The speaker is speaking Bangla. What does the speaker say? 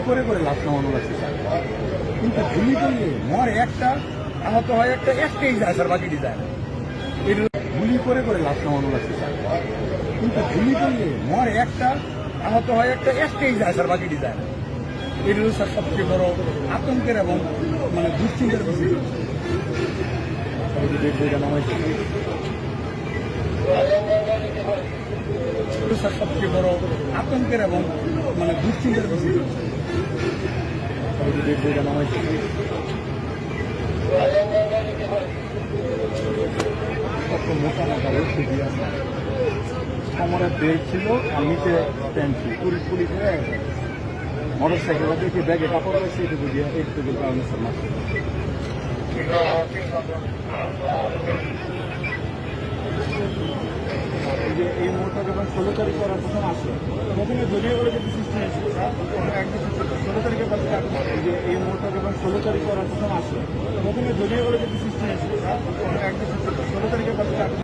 করে লাশ নামানো লাগছে স্যার, কিন্তু গুলি করলে মরে একটা, আহত হয় একটা, একটাই যায় স্যার, বাকিটি যায় না। গুলি করে লাশ নামানো লাগছে স্যার, কিন্তু গুলি করলে মরে একটা, আহত হয় একটা, একটাই যায় স্যার, বাকিটি যায় না। এগুলো স্যার সবচেয়ে বড় আতঙ্কের এবং দুশ্চিন্তার বিষয়। স্যার সবচেয়ে বড় আতঙ্কের এবং দুশ্চিন্তার বিষয়। কত মোটা মোটা রয়েছে কোমরের বেগ ছিল আর নিচে প্যান্ট ছিল, পুলি হয়ে গেছে। মোটর সাইকেল দেখি ব্যাগে কাপড় রয়েছে, এটুকু দিয়ে একটুকুর কারণে স্যার মাছ। এই মোটরটা যখন 16 তারিখ করার প্রথম আসে, প্রথমে দলীয় বলে যে সৃষ্টি হয়েছিল স্যার, একদম 16 তারিখের পর এই মোটরটা যখন 16 তারিখ করার প্রথম আসে, প্রথমে দলীয় বলে যে সৃষ্টি হয়েছিল স্যার।